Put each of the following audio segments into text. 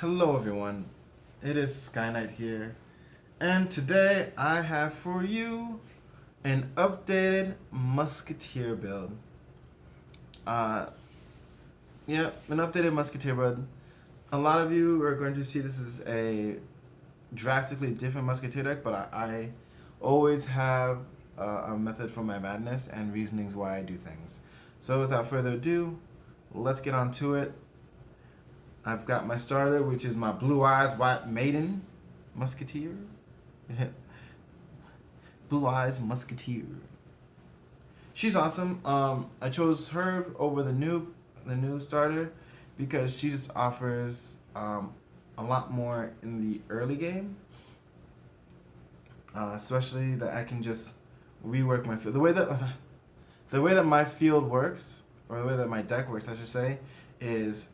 Hello everyone, it is Skyknight here, and today I have for you an updated Musketeer build. Uh, an updated Musketeer build. A lot of you are going to see this is a drastically different Musketeer deck, but I always have a method for my madness and reasonings why I do things. So without further ado, let's get on to it. I've got my starter, which is my Blue Eyes White Maiden Musketeer. Blue Eyes Musketeer. She's awesome. I chose her over the new starter because she just offers a lot more in the early game. Especially that I can just rework my field. The way that my field works, or the way that my deck works, I should say, is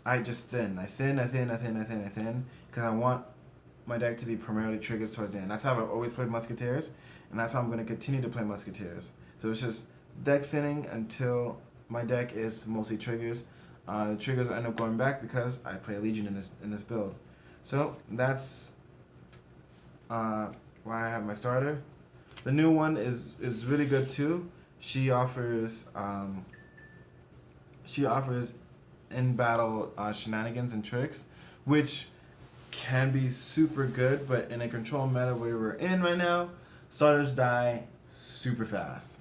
I just thin. I thin, because I want my deck to be primarily triggers towards the end. That's how I've always played Musketeers, and that's how I'm going to continue to play Musketeers. So it's just deck thinning until my deck is mostly triggers. The triggers end up going back because I play Legion in this build. So that's why I have my starter. The new one is really good too. She offers in battle shenanigans and tricks, which can be super good, but in a control meta where we're in right now, starters die super fast.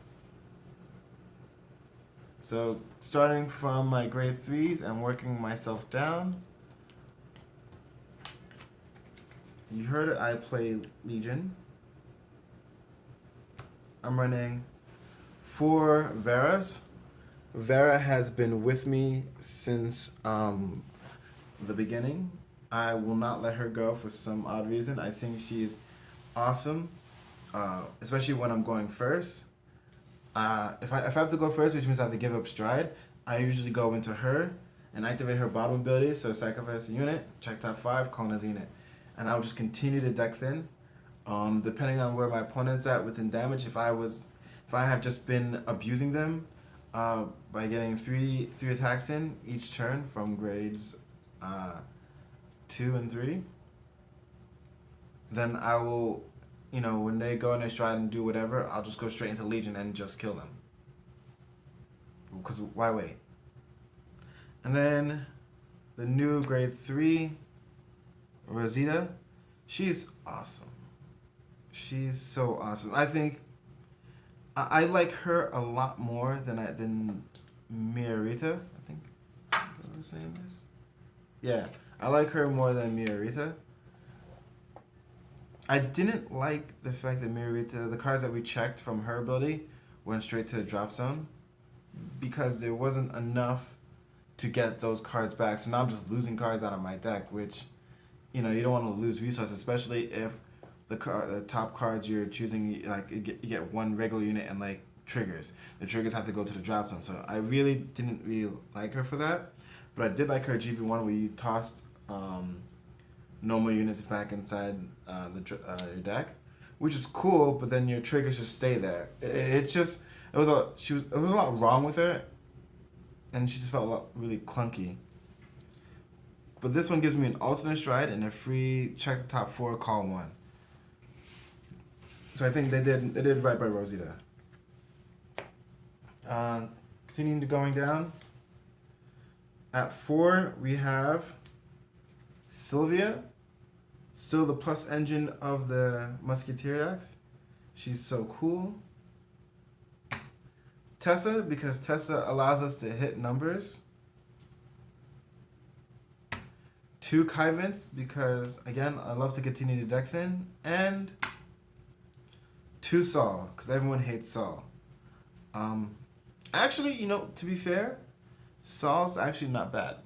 So starting from my grade 3s and working myself down, you heard it, I play Legion. I'm running 4 Veras. Vera has been with me since the beginning. I will not let her go for some odd reason. I think she's awesome, especially when I'm going first. If I have to go first, which means I have to give up stride, I usually go into her and activate her bottom ability. So sacrifice a unit, check top 5, call another unit, and I'll just continue to deck thin. Depending on where my opponent's at within damage, if I have just been abusing them by getting three attacks in each turn from grades 2 and 3, then I will, when they go in their stride and do whatever, I'll just go straight into Legion and just kill them. Because why wait? And then the new grade 3, Rosita, she's awesome. She's so awesome. I think I like her a lot more than Miarita, I think. What I'm saying this? Yeah, I like her more than Miarita. I didn't like the fact that Miarita, the cards that we checked from her ability, went straight to the drop zone because there wasn't enough to get those cards back. So now I'm just losing cards out of my deck, which, you don't want to lose resources, especially if the top cards you're choosing, like you get one regular unit and like triggers. The triggers have to go to the drop zone. So I really didn't really like her for that, but I did like her GP1 where you tossed normal units back inside your deck, which is cool. But then your triggers just stay there. It was a lot wrong with her, and she just felt really clunky. But this one gives me an alternate stride and a free check the top 4, call 1. So I think they did right by Rosita. Continuing to going down. At 4 we have Sylvia, still the plus engine of the Musketeer decks. She's so cool. Tessa, because Tessa allows us to hit numbers. 2 Kyvant, because again I love to continue to deck thin, and 2 Saul, because everyone hates Saul. Actually, to be fair, Saul's actually not bad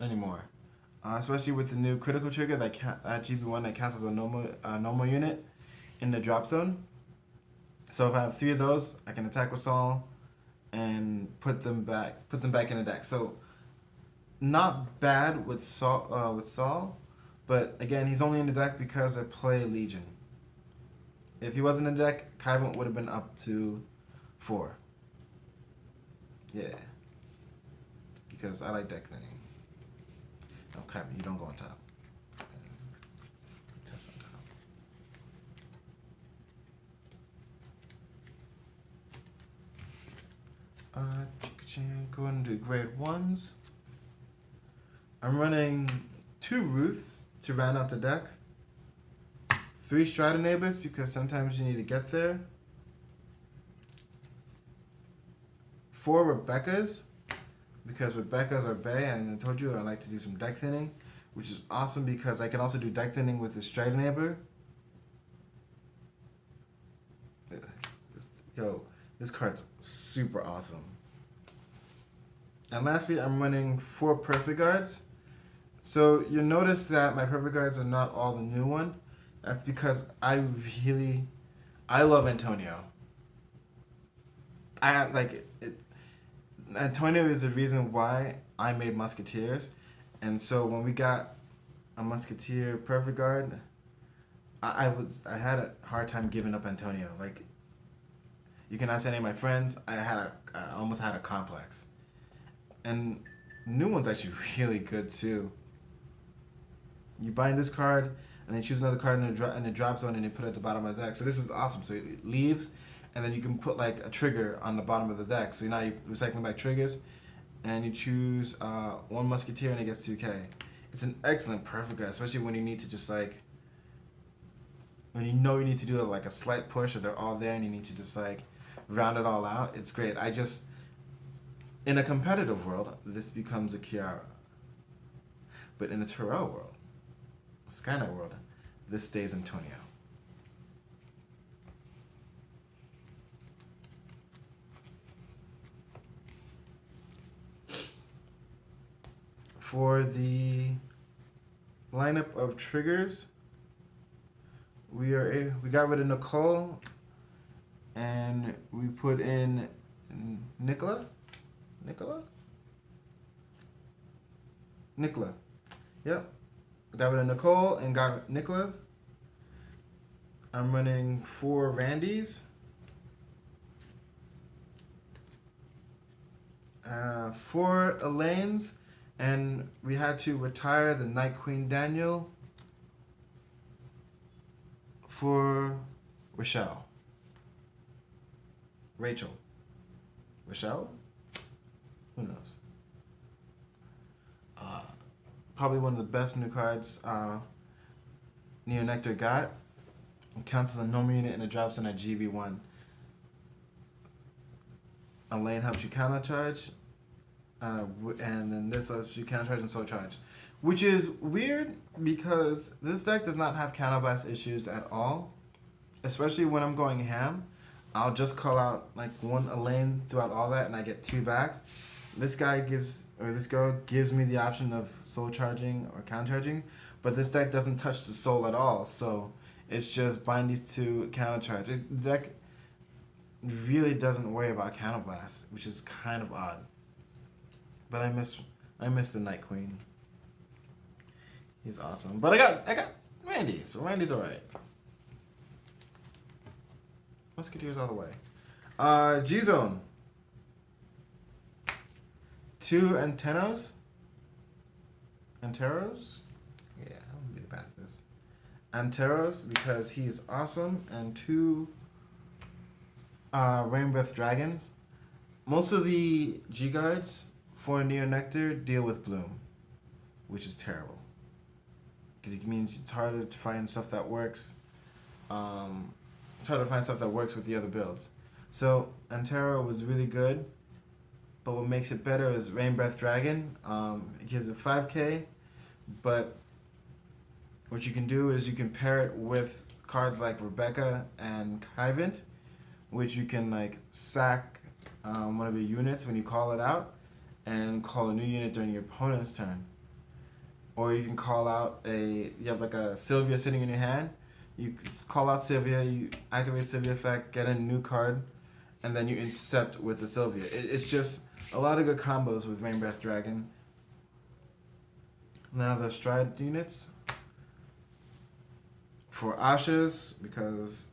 anymore. Especially with the new critical trigger that GP1 that counts as a normal unit in the drop zone. So if I have 3 of those, I can attack with Saul and put them back in the deck. So not bad with Saul, but again, he's only in the deck because I play Legion. If he wasn't in the deck, Kyvant would have been up to 4. Yeah. Because I like deck thinning. Okay, you don't go on top. Test on top. Go ahead and do grade 1s. I'm running 2 Ruths to round out the deck. 3 Strider Neighbors because sometimes you need to get there. 4 Rebeccas because Rebeccas are bae, and I told you I like to do some deck thinning, which is awesome because I can also do deck thinning with the Strider Neighbor. Yo, this card's super awesome. And lastly, I'm running 4 Perfect Guards. So you'll notice that my Perfect Guards are not all the new one. That's because I love Antonio. Antonio is the reason why I made Musketeers. And so when we got a Musketeer Perfect Guard, I had a hard time giving up Antonio. Like, you can ask any of my friends, I almost had a complex. And the new one's actually really good too. You bind this card, and then choose another card in the drop zone, and you put it at the bottom of the deck. So this is awesome. So it leaves, and then you can put like a trigger on the bottom of the deck. So now you're recycling back triggers, and you choose 1 Musketeer, and it gets 2K. It's an excellent Perfect Guard, especially when you need to just like, when you know you need to do like a slight push, or they're all there, and you need to just like round it all out. It's great. In a competitive world, this becomes a Kiara. But in a Terrell world, a Skynet world, this stays Antonio. For the lineup of triggers, we got rid of Nicole, and we put in Nicola. Yep. Got rid of Nicole and got Nicola. I'm running 4 Randys. 4 Elaines. And we had to retire the Night Queen Daniel for Rachel. Rachel? Who knows? Probably one of the best new cards Neo Nectar got. It counts as a normal unit and it drops in at GB1. Elaine helps you counter charge, and then this helps you counter charge and soul charge. Which is weird because this deck does not have counterblast issues at all. Especially when I'm going ham. I'll just call out like 1 Elaine throughout all that and I get 2 back. This girl gives me the option of soul charging or counter charging, but this deck doesn't touch the soul at all, so it's just bind these 2 counter charge. The deck really doesn't worry about counterblast, which is kind of odd. But I miss the Night Queen. He's awesome. But I got Randy, so Randy's alright. Musketeers all the way. G-Zone. 2 Anteros? Yeah, I'm really bad at this. Anteros, because he's awesome, and 2 Rainbreath Dragons. Most of the G-Guards for Neo Nectar deal with Bloom, which is terrible. Because it means it's harder to find stuff that works. It's harder to find stuff that works with the other builds. So, Antero was really good. But what makes it better is Rainbreath Dragon. It gives it 5k, but what you can do is you can pair it with cards like Rebecca and Kyvant, which you can like sack one of your units when you call it out, and call a new unit during your opponent's turn. Or you can call out you have like a Sylvia sitting in your hand, you call out Sylvia, you activate Sylvia effect, get a new card, and then you intercept with the Sylvia. It's just a lot of good combos with Rainbreath Dragon. Now the Stride units. For Ashes, because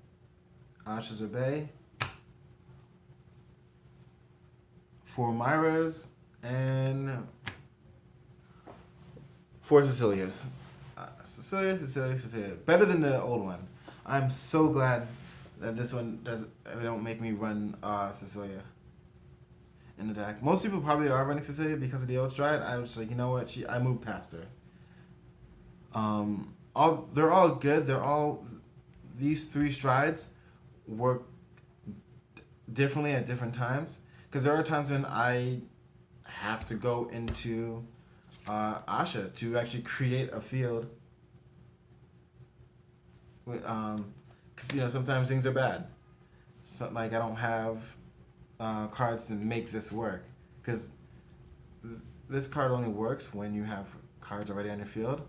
Ashes are bae. For Myras, and 4 Cecilias. Cecilia. Better than the old one. I'm so glad that this one does. They don't make me run Cecilia in the deck. Most people probably are running Cecilia because of the old stride. I was like, you know what? I moved past her. They're all good. These 3 strides work differently at different times. Because there are times when I have to go into Asha to actually create a field. Because sometimes things are bad. So, like I don't have cards to make this work. Because this card only works when you have cards already on your field.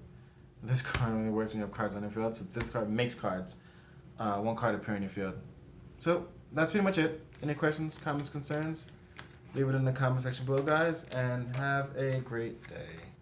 This card only works when you have cards on your field. So this card makes cards. 1 card appear in your field. So that's pretty much it. Any questions, comments, concerns? Leave it in the comment section below, guys, and have a great day.